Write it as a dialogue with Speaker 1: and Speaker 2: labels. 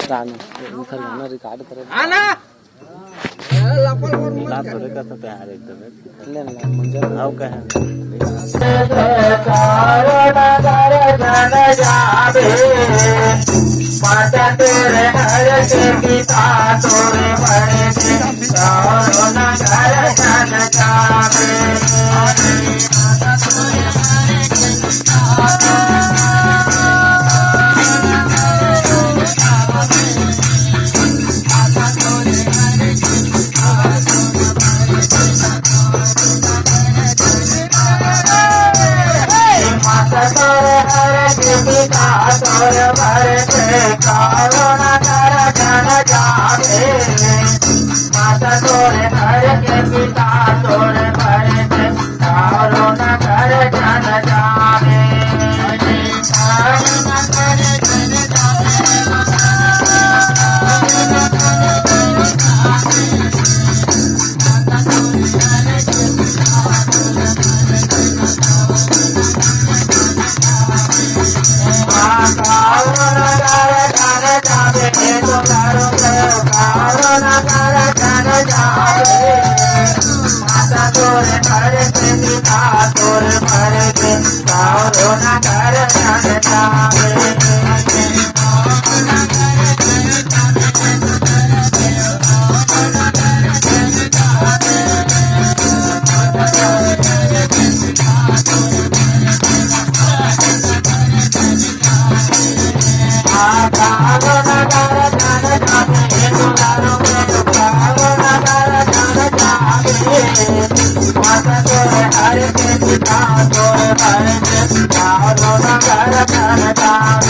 Speaker 1: रानो इथं जाणार काढ तर लात धरे कसं ते आहे एकदम म्हणजे नाव काय माता तोरे हर के पिता तोरे बड़े चारों नगर जन जावे माता तोरे हर के पिता तोर भरते कारुण कर जन जावे माता तोरे हर के पिता तोर भरते कारुण कर जन जावे कारुण कर जन माता तोरे भर के पिता तोर भर के कारुण कर जन जावे माता तोरे हर के पिता तोर भर के कारुण कर जन जावे